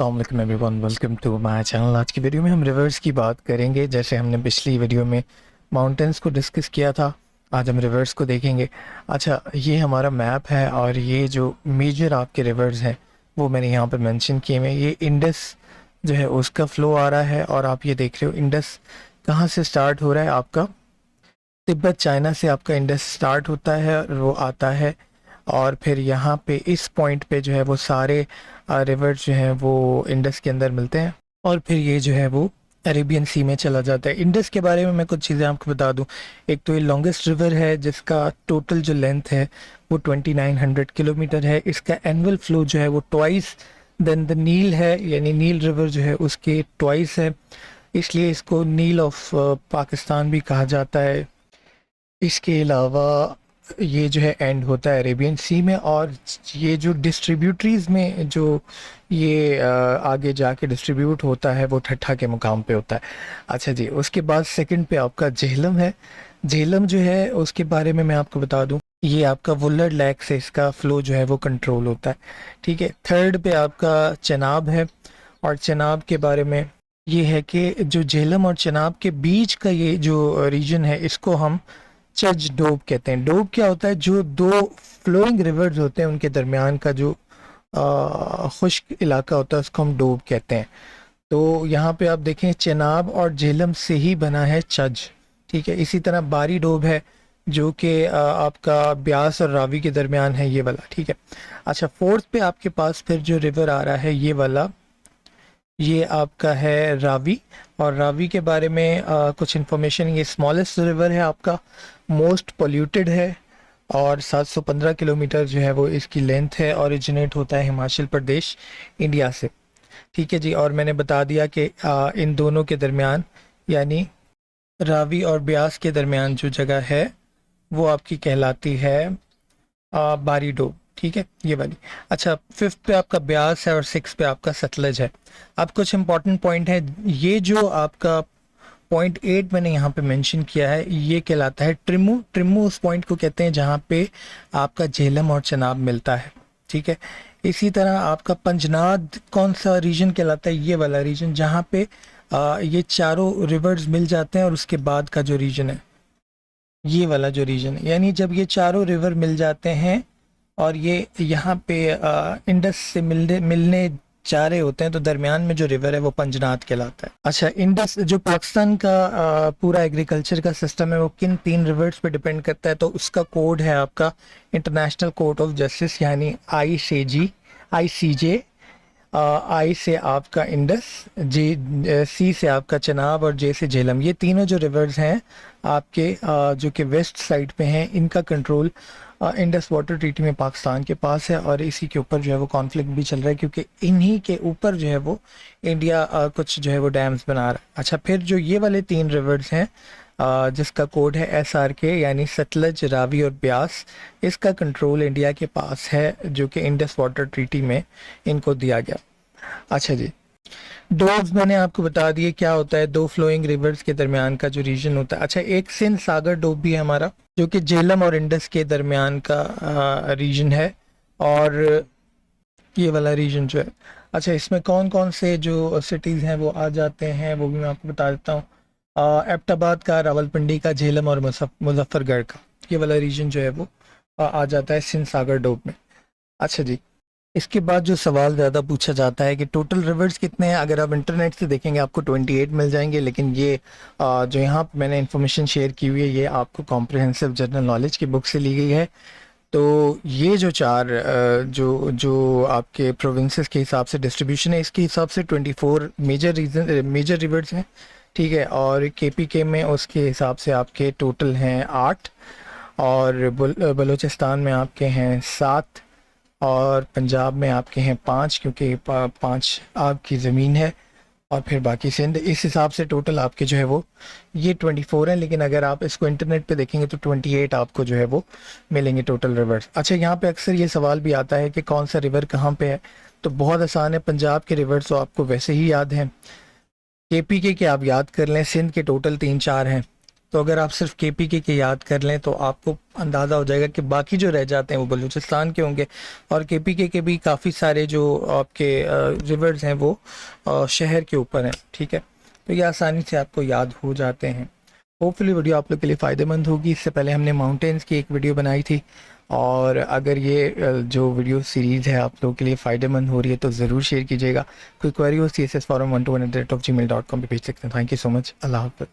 अस्सलाम everyone, welcome to my channel. आज की वीडियो में हम रिवर्स की बात करेंगे। जैसे हमने पिछली वीडियो में माउंटेन्स को डिस्कस किया था, आज हम रिवर्स को देखेंगे। अच्छा, ये हमारा मैप है और ये जो मेजर आपके रिवर्स हैं वो मैंने यहाँ पर मेंशन किए हुए हैं। ये इंडस जो है उसका फ़्लो आ रहा है और आप ये देख रहे हो इंडस कहाँ से स्टार्ट हो रहा है। आपका तिब्बत चाइना से आपका इंडस स्टार्ट होता है और वो आता है और फिर यहाँ पे इस पॉइंट पे जो है वो सारे रिवर्स जो हैं वो इंडस के अंदर मिलते हैं और फिर ये जो है वो अरेबियन सी में चला जाता है। इंडस के बारे में मैं कुछ चीज़ें आपको बता दूं। एक तो ये लॉन्गेस्ट रिवर है जिसका टोटल जो लेंथ है वो 2900 किलोमीटर है। इसका एनुअल फ्लो जो है वो ट्वाइस देन द नील है, यानी नील रिवर जो है उसके ट्वाइस है, इसलिए इसको नील ऑफ पाकिस्तान भी कहा जाता है। इसके अलावा ये जो है एंड होता है अरेबियन सी में और ये जो डिस्ट्रीब्यूटरीज में जो ये आगे जाके डिस्ट्रीब्यूट होता है वो ठट्ठा के मुकाम पे होता है। अच्छा जी, उसके बाद सेकंड पे आपका झेलम है। झेलम जो है उसके बारे में मैं आपको बता दूं, ये आपका वुलर लेक से इसका फ्लो जो है वो कंट्रोल होता है। ठीक है, थर्ड पे आपका चनाब है और चनाब के बारे में ये है कि जो झेलम और चनाब के बीच का ये जो रीजन है इसको हम चज डोब कहते हैं। डोब क्या होता है? जो दो फ्लोइंग रिवर्स होते हैं उनके दरमियान का जो खुश्क इलाका होता है उसको हम डोब कहते हैं। तो यहाँ पे आप देखें चेनाब और झेलम से ही बना है चज। ठीक है, इसी तरह बारी डोब है जो कि आपका ब्यास और रावी के दरमियान है, ये वाला। ठीक है, अच्छा, फोर्थ पे आपके पास फिर जो रिवर आ रहा है ये वाला, ये आपका है रावी। और रावी के बारे में कुछ इन्फॉर्मेशन, ये स्मॉलेस्ट रिवर है आपका, मोस्ट पोल्यूटेड है और 715 किलोमीटर जो है वो इसकी लेंथ है। ओरिजिनेट होता है हिमाचल प्रदेश, इंडिया से। ठीक है जी, और मैंने बता दिया कि इन दोनों के दरमियान यानी रावी और ब्यास के दरमियान जो जगह है वो आपकी कहलाती है बारी डोब। ठीक है, ये वाली। अच्छा, फिफ्थ पे आपका ब्यास है और सिक्स पे आपका सतलज है। अब कुछ इंपॉर्टेंट पॉइंट है, ये जो आपका पॉइंट 8 मैंने यहाँ पे मेंशन किया है ये कहलाता है ट्रिमू। ट्रिमू उस पॉइंट को कहते हैं जहाँ पे आपका झेलम और चनाब मिलता है। ठीक है, इसी तरह आपका पंजनाद कौन सा रीजन कहलाता है? ये वाला रीजन जहाँ पे ये चारों रिवर्स मिल जाते हैं और उसके बाद का जो रीजन है ये वाला जो रीजन है, यानी जब ये चारों रिवर मिल जाते हैं और ये यहाँ पे इंडस से मिलने जा रहे होते हैं तो दरमियान में जो रिवर है वो पंजनाद कहलाता है। अच्छा, इंडस जो पाकिस्तान का पूरा एग्रीकल्चर का सिस्टम है वो किन 3 रिवर्स पे डिपेंड करता है? तो उसका कोड है आपका इंटरनेशनल कोर्ट ऑफ जस्टिस, यानी ICJ। आई से आपका इंडस, सी से आपका चनाब और जे से झेलम। ये तीनों जो रिवर्स हैं आपके जो कि वेस्ट साइड पे हैं, इनका कंट्रोल इंडस वाटर ट्रीटी में पाकिस्तान के पास है और इसी के ऊपर जो है वो कॉन्फ्लिक्ट भी चल रहा है क्योंकि इन्हीं के ऊपर जो है वो इंडिया कुछ जो है वो डैम्स बना रहा है। अच्छा, फिर जो ये वाले 3 रिवर्स हैं जिसका कोड है SRK, यानी सतलज, रावी और ब्यास, इसका कंट्रोल इंडिया के पास है जो कि इंडस वाटर ट्रीटी में इनको दिया गया। अच्छा जी, डोब्स मैंने आपको बता दिए क्या होता है, दो फ्लोइंग रिवर्स के दरमियान का जो रीजन होता है। अच्छा, एक सिंध सागर डोब भी है हमारा जो कि झेलम और इंडस के दरमियान का रीजन है और ये वाला रीजन जो है। अच्छा, इसमें कौन कौन से जो सिटीज़ हैं वो आ जाते हैं वो भी मैं आपको बता देता हूँ। एबटाबाद का, रावलपिंडी का, झेलम और मुजफ्फरगढ़ का, ये वाला रीजन जो है वो आ जाता है सिंध सागर डोब में। अच्छा जी, इसके बाद जो सवाल ज़्यादा पूछा जाता है कि टोटल रिवर्स कितने हैं? अगर आप इंटरनेट से देखेंगे आपको 28 मिल जाएंगे, लेकिन ये जो यहाँ पे मैंने इन्फॉर्मेशन शेयर की हुई है ये आपको कॉम्प्रिहेंसिव जनरल नॉलेज की बुक से ली गई है। तो ये जो 4 जो जो आपके प्रोविंसेस के हिसाब से डिस्ट्रीब्यूशन है, इसके हिसाब से 24 मेजर रिवर्स हैं। ठीक है, और KPK में उसके हिसाब से आपके टोटल हैं 8 और बलूचिस्तान में आपके हैं 7 और पंजाब में आपके हैं 5 क्योंकि 5 आपकी ज़मीन है और फिर बाकी सिंध। इस हिसाब से टोटल आपके जो है वो ये 24 हैं, लेकिन अगर आप इसको इंटरनेट पे देखेंगे तो 28 आपको जो है वो मिलेंगे टोटल रिवर्स। अच्छा, यहाँ पे अक्सर ये सवाल भी आता है कि कौन सा रिवर कहाँ पे है, तो बहुत आसान है, पंजाब के रिवर्स तो आपको वैसे ही याद हैं, KPK के आप याद कर लें, सिंध के टोटल 3-4 हैं तो अगर आप सिर्फ KPK के याद कर लें तो आपको अंदाज़ा हो जाएगा कि बाकी जो रह जाते हैं वो बलूचिस्तान के होंगे। और KPK के भी काफ़ी सारे जो आपके रिवर्स हैं वो शहर के ऊपर हैं, ठीक है। तो ये आसानी से आपको याद हो जाते हैं। होपफुली वीडियो आप लोग के लिए फ़ायदेमंद होगी। इससे पहले हमने माउंटेन्स की एक वीडियो बनाई थी, और अगर ये जो वीडियो सीरीज़ है आप लोगों के लिए फ़ायदेमंद हो रही है तो ज़रूर शेयर कीजिएगा। कोई क्वेरी हो CSS forum 121@gmail.com पे भेज सकते हैं। Thank you so much. अल्लाह हाफ़िज़।